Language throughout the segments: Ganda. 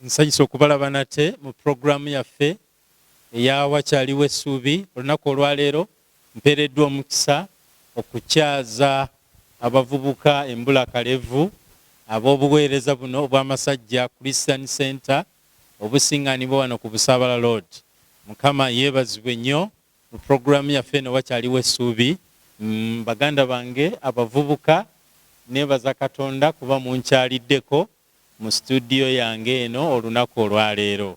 Nsanyusa okubalaba nate mu programu yaffe eya Wakyaliwo Essuubi. Olunaku olwaleero mpeereddwa omukisa okukyaza abavubuka embulakalevu ab'obuweereza buno obw'amasajja Christian Center obusiŋŋaanibwa wano ku Busaabala Road. Mukama yeebazibwe nnyo mu programu yaffe eno Wakyaliwo Essuubi. Baganda bange abavubuka neebaza Katonda kuba munkyaliddeko mu studio yange eno olunaku olwaleero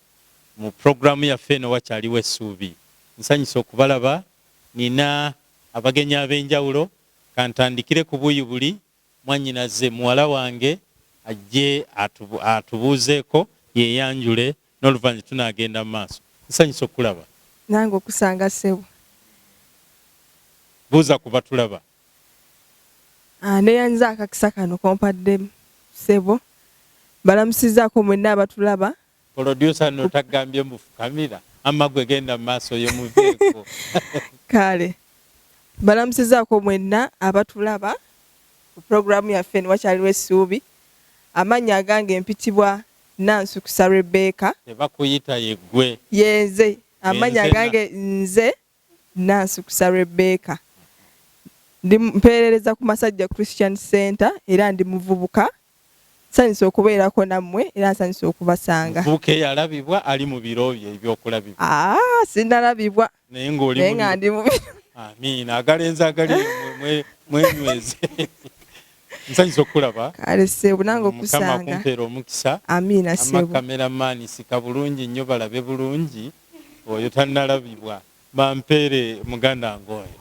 mu programu yaffe eno Wakyaliwo Essuubi. Nsanyusa okubalaba. Nina abagenyi ab'enjawulo. Kantandikire ku buuyi buli. Mwannyinaze muwala wange ajje atubuuzeeko yeeyanjule n'oluvannyuma tunaagenda mu maaso. Nsanyusa okulaba. Nange okusanga ssebo. Buuza kuba tulaba. Neeyanyiza akakisa kano kompadde ssebo. Balamusizaako mwenna abatulaba. Producer no tagambye mufukamira. Amagwe genda mu maaso yo muveeko. Kale. Balamusizaako mwenna abatulaba ku programu yaffe eno Wakyaliwo Essuubi. Amannya agange mpitibwa Nansukusa Rebecca. Tebakuyita yeggwe. Yenze. Amannya agange nze Nansukusa Rebecca. Ndi mpeerereza ku Masajja Christian Center era ndi muvubuka. Nsanyusa okubeerako nammwe era nsanyusa okubasanga. Muvubuka eyalabibwa ali mu biro bye ebyokulabibwa. Sinnalabibwa. Naye ng'oli ndi mu biro. Amiina. Agalenzi agali mwenyweze. Nsanyusa okulaba. Kale ssebo nange okusanga. Mukama akumpeera omukisa. Amiina ssebo. Amakameraman sika bulungi nnyo balabe bulungi. Oyo tannalabibwa. Bampeere muganda ng'oyo.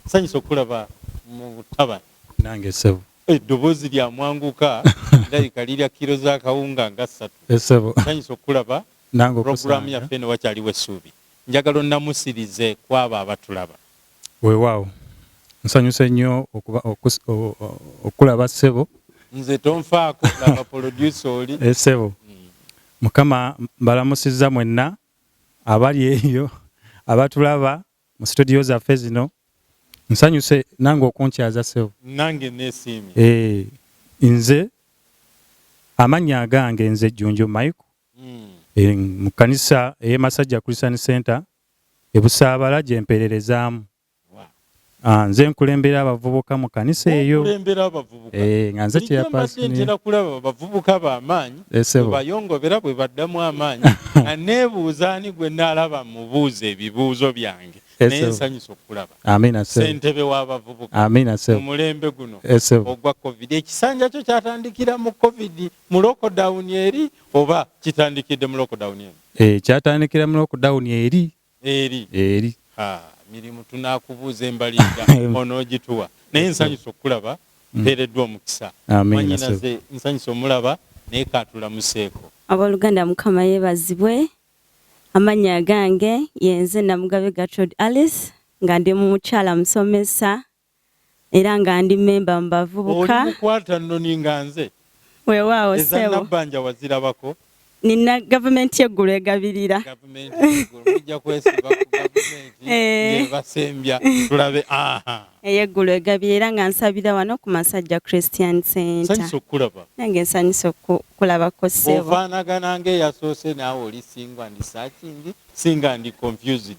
Nsanyusa okulaba mu butabani. Nange ssebo. Eddoboozi lya mwanguka ndabika lirya kiro za kawunga nga 3. Ssebo. Nsanyusa okulaba. Nange okusanga. Programu yaffe eno Wakyaliwo Essuubi. Njagala onnamusirize kwabo abatulaba. Weewaawo. Nsanyuse nnyo okulaba ssebo. Nze tonfaako laba producer oli. Ssebo. Mukama mbalamusizza mwenna abali eyo abatulaba mu studio zaffe zino. Nsanyuse nange okunkyaza ssebo. Nange neesiimye. Nze amannya agange nze Jjunju Michael. Mu kkanisa ey'Emasajja Christian Center e Busaabala gye mpeererezaamu. Nze nkulembera abavubuka mu kkanisa eyo. Nkulembera abavubuka. Nga nze chairperson. Ntera kulaba abavubuka b'amaanyi. Bayongobera bwe baddamu amaanyi. Neebuuza ani gwe naalaba mubuuza ebibuuzo byange. Naye nsanyusa okulaba. Amiina ssebo. Ssentebe w'abavubuka. Amiina ssebo. Mu mulembe guno ogwa COVID. Ekisanja kyo kyatandikira mu COVID mu lockdown eri oba kitandikidde mu lockdown eri? Kyatandikira mu lockdown eri. Eri. Mirimu tunaakubuuza embalinga onoogituwa. Naye nsanyusa okulaba mpeereddwa omukisa. Mwannyinaze nsanyusa omulaba naye kaatulamuseeko. Abooluganda Mukama yeebazibwe. Amannya gange yenze Namugabe Gertrude Alice nga ndi mukyala musomesa era nga ndi memba mu bavubuka. Oli mukwata nno ninga nze. Weewaawo ssebo. Eza Nabbanja wazirabako? Nina gavumenti y'eggulu egabirira. Gavumenti y'eggulu mujja kwesiba ku gavumenti ng'ebasembya tulabe ey'eggulu egabirira era nga nsabira wano ku Masajja Christian Center. Nsanyusa okulaba. Nange nsanyusa okulabako ssebo. Ofaanagana ng'eyasoose naawe oli singa ndi searching, singa ndi confused.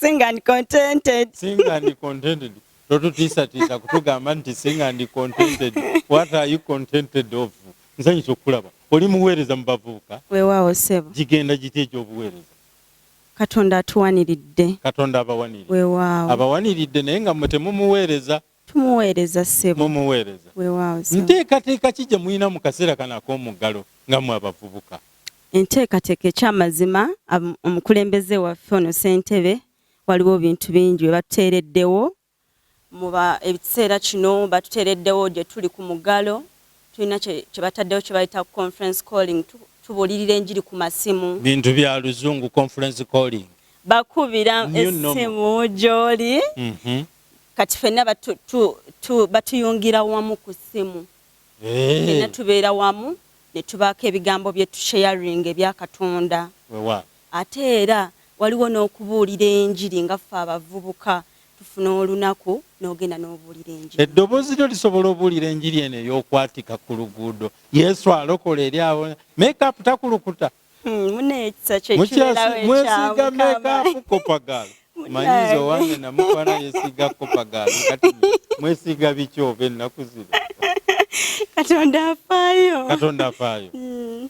Singa ndi contented. Singa ndi contented. Totutiisatiisa kutugamba nti singa ndi contented. What are you contented of? Nsanyusa okulaba. Oli muweereza mu bavubuka? Weewaawo ssebo. Gigenda giti ekyobuweereza? Katonda atuwaniridde. Katonda abawaniridde. Weewaawo. Abawaniridde naye nga mmwe temumuweereza. Tumuweereza ssebo. Mumuweereza. Weewaawo ssebo. Nteekateeka ki gye mulina mu kaseera kano ak'omuggalo nga mmwe abavubuka? Enteekateeka ekyamazima omukulembeze waffe ono ssentebe waliwo bintu bingi bye batuteereddewo ebiseera kino batuteereddewo gye tuli ku muggalo. Tulina kye bataddewo kye bayita conference calling. Tubuulirira enjiri ku masimu. Bintu bya luzungu conference calling. Bakubira essimu gy'oli. Kati ffenna batuyungira wamu ku ssimu. Ffenna tubeera wamu ne tubaako ebigambo bye tusharing ebya Katonda. Ate era waliwo n'okubuulira enjiri nga ffe abavubuka tufuna olunaku n'ogenda n'obuulira enjiri. Eddoboozi lyo lisobola obuulira enjiri eno ey'okwatika ku luguudo. Yesu alokola eri abo. Makeup takulukuta. Mune ekisa kye kibeerawo ekyamu. Mwesiga makeup kopagalo. Manyizo wange namukwana yesiga kopagalo. Kati mwesiga bikyove ennaku zino. Katonda afaayo. Katonda afaayo.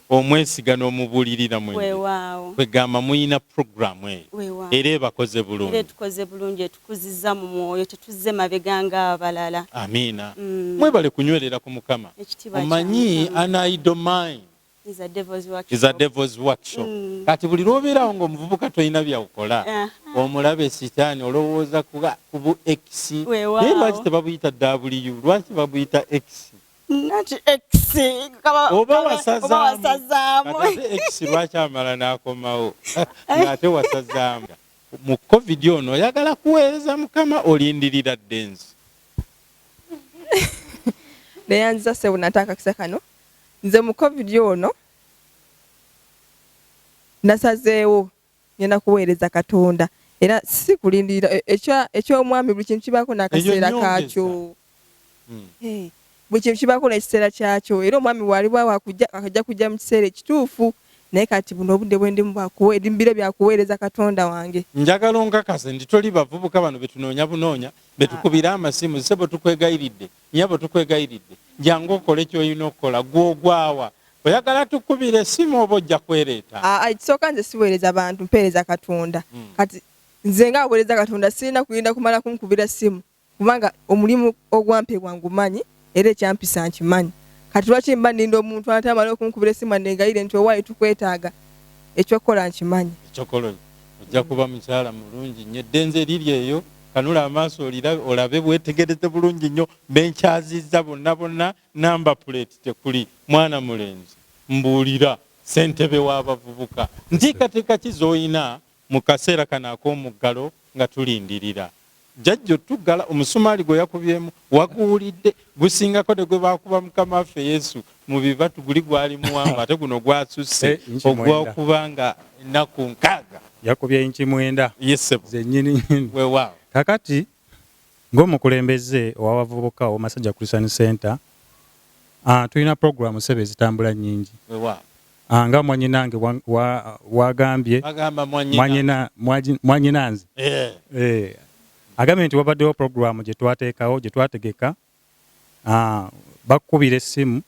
Omwesiga n'omubuulirira mwene. Weewaawo. Kwegamba muyina programu eyo. Weewaawo. Era ebakoze bulungi. Era tukoze bulungi etukuzizza mu mwoyo tetuzze mabega ng'abalala. Amiina. Mwebale kunywerera ku Mukama. Omanyi an idle mind is a devil's workshop. Is a devil's workshop. Kati buli lw'obeerawo ng'omuvubuka tolina byawukola. Omulabe sitaani olowooza ku bu X. Naye lwaki tebabuyita W? Lwaki babuyita X? Nati X. Oba wasazaamu. Kati X lwaki amala n'akomawo? Ng'ate wasazaamu. Mu COVID ono oyagala kuweereza Mukama olindirira ddenzi. Neyanziza ssebo nataka kisa kano. Nze mu COVID ono nasazeewo ngenda kuweereza Katonda era si kulindirira eky'omwami buli kintu kibaako n'akaseera kaakyo. Buli kintu kibaako n'ekiseera kyakyo era omwami waliwo akajja kujja mu kiseera ekituufu naye kati buno obudde bwe ndimu bwakubire byakuweereza Katonda wange. Njagala onkakase nti toli bavubuka bano betunoonya bunoonya betukubira amasimu sebo tukwegayiridde nyabo tukwegayiridde jangu okole ky'olina okukola gwogwawa oyagala tukubira essimu oba ojja kwereeta. Ekisooka nze siweereza bantu mpeereza Katonda. Kati nze nga aweereza Katonda sirina kulinda kumala kumukubira ssimu kubanga omulimu ogwampebwa ngumanyi era ekyampisa nkimanyi. Kati lwaki mba ndinda omuntu atamala okumukubira essimu annengayire nti owaayo tukwetaaga ekyokukola nkimanyi. Ekyokola ojja kuba mukyala mulungi nnyo eddenze liri eyo kanula amaaso olabe bwetegereze bulungi nnyo benkyazizza bonna namba plate tekuli mwana mulenzi mbuulira ssentebe w'abavubuka nteekateeka ki z'oyina mu kaseera kano ak'omuggalo nga tulindirira. Jajjo tuggala omusumaali gwe yakubyemu waguwulidde gusingako ne gwe baakuba Mukama waffe Yesu mu bibatu guli gwali muwanvu ate guno gwasusse ogwokubanga ennaku 6 yakubye inchi 9 yesebo zennyini weewaawo. Kakati ng'omukulembeze ow'abavubuka ow'Amasajja Christian Center tulina programu sebe ezitambula nnyingi. Weewaawo. Nga mwanyinange wagambye mwanyinanze agambye nti wabaddewo programu gye twateekawo gye twategeka bakukubira essimu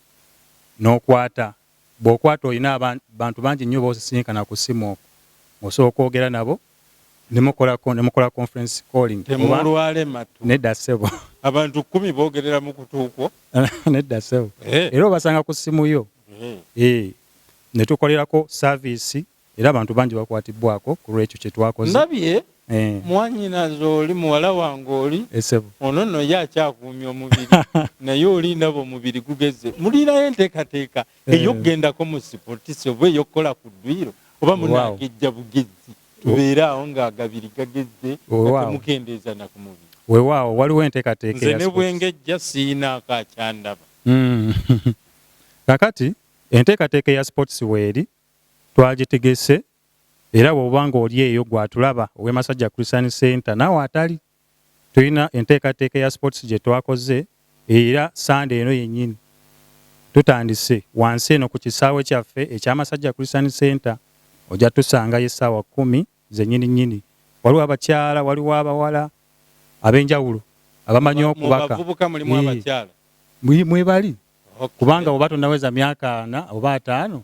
n'okwata. Bw'okwata olina bantu bangi nnyo b'osisinkana ku ssimu okwo osobola okwogera nabo ne mukola conference calling. Temulwale matu. Nedda ssebo. Abantu 10 boogerera mu kutuukwo. Nedda ssebo. Era obasanga ku ssimu yo. Ne tukolerako service era abantu bangi bakwatibbwako ku lw'ekyo kye twakoze. Ndabye mwanyinaze oli muwala wange oli ono nno ye akyakuumya omubiri naye olindaba omubiri gugeze. Mulinayo enteekateeka ey'okgendako mu sipotisi oba ey'okukola ku ddwiro oba munagejja bugezi tubeere awo ng'agabiri gagezze nga temukendeeza na ku mubiri. Weewaawo waliwo enteekateeka nze ne bwengejja siinaako akyandaba. Kakati enteekateeka ya sports weeri twagitegese era bw'obanga oli eyo gwatulaba ow'Amasajja Christian Center naawe atali tulina enteekateeka ya sports gye twakoze era Sunday eno yennyini tutandise wansi eno ku kisaawe kyaffe eky'Amasajja Christian Center ojja tusangayo essaawa 10 zennyini. Waliwo abakyala waliwo abawala ab'enjawulo abamanyi okubaka. Bavubuka mulimu abakyala mwebali kubanga oba tonaweza myaka 4 oba 5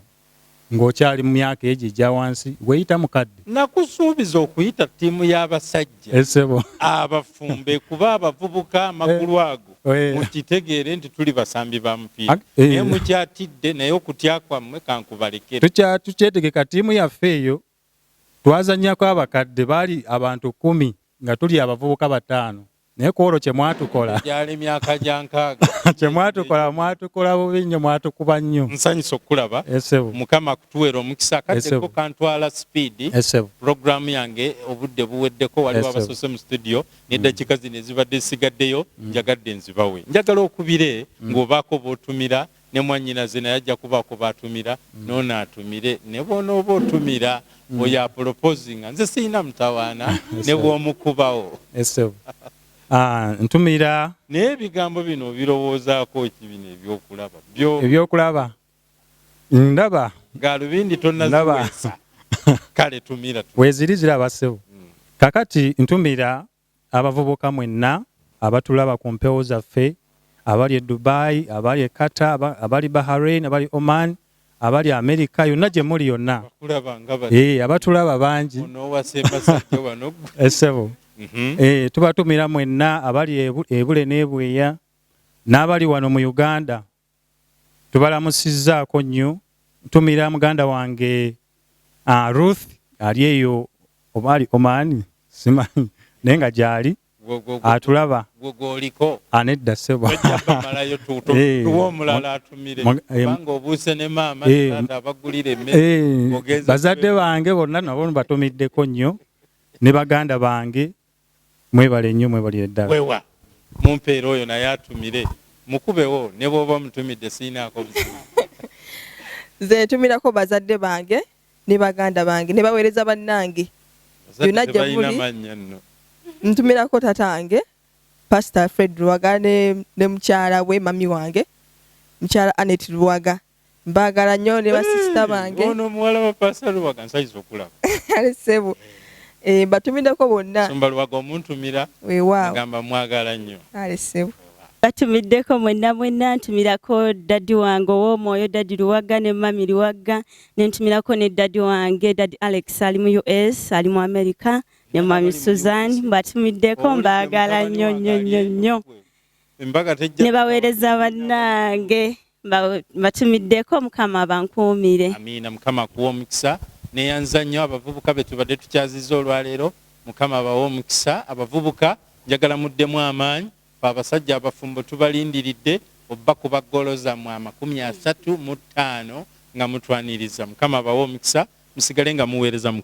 ng'okyali mu myaka egyo egya wansi weeyita mukadde. Nakusuubiza okuyita ttiimu y'abasajja esebo abafumbe kuba abavubuka amagulu ago mukitegeere nti tuli basambi ba mupiira naye mukyatidde naye okutya kwammwe kankubalekere. Tukyetegeka ttiimu yaffe eyo twazannyako abakadde baali abantu 10 nga tuli abavubuka 5 naye ku olwo kye mwatukola gyali myaka gya 6 kye mwatukola bubi nnyo mwatukuba nnyo. Nsanyusa okulaba Mukama kutuweera omukisa kaddeko kantwala speed programu yange obudde buweddeko waliwo abasoose mu studio n'eddakiika zino ezibadde zisigaddeyo njagadde nzibawe. Njagala okubire ng'obaako b'otumira ne mwannyinaze naye ajja kuba atumira noono atumire ne bw'onooba otumira oyo apoloposinga nze sirina mutawaana ne bw'omukubawo Esebo. Ntumira naye ebigambo bino obirowoozaako ki bino ebyokulaba ebyokulaba ndaba gaalubindi tonnaziweesa kale tumira weeziri ziraba ssebo. Kakati ntumira abavubuka mwenna abatulaba ku mpewo zaffe, abali e Dubai, abali e Qatar, abali Bahrain, abali Oman, abali Amerika, yonna gye muli yonna abatulaba bangi essebo. Tubatumira mwenna abali ebule n'ebweya n'abali wano mu Uganda tubalamusizzaako nnyo. Ntumira muganda wange Ruth ali eyo oba ali Oman simanyi naye nga gyali atulaba anedda ssebo bazadde bange bonna nabo batumiddeko nnyo ne baganda bange mwebale nnyo mwebali eddala mumpeera oyo naye atumire mukubewo ne bw'oba mutumidde siinaako buzibu. Nze ntumirako bazadde bange ne baganda bange ne baweereza bannange yonna gye muli. Ntumirako tatange Pastor Fred Luwaga ne mukyala we mami wange mukyala Anet Luwaga. Mbagala nnyo ne basisita bange. Ono muwala wa Pastor Luwaga nsayiza okulaba. Alisebo. Batumiddeko bonna. Sumba Luwaga omuntumira. Weewaawo. Ngamba mwagala nnyo. Alisebo. Batumiddeko mwenna ntumirako daddi wange ow'omwoyo daddi Luwaga ne mami Luwaga, ne ntumirako ne daddi wange daddi Alex ali mu US ali mu America ne mami Suzanne. Batumiddeko mbagala nnyo ne baweereza bannange batumiddeko. Mukama abankuumire. Amiina. Mukama akuwa omukisa neyanza nnyo abavubuka be tubadde tukyazizza olwaleero. Mukama abawa omukisa abavubuka, njagala muddemu amaanyi. Abasajja abafumbo tubalindiridde obba kuba ggolo zammwe 35 nga mutwaniriza. Mukama abawa omukisa musigale nga muweereza Mukama.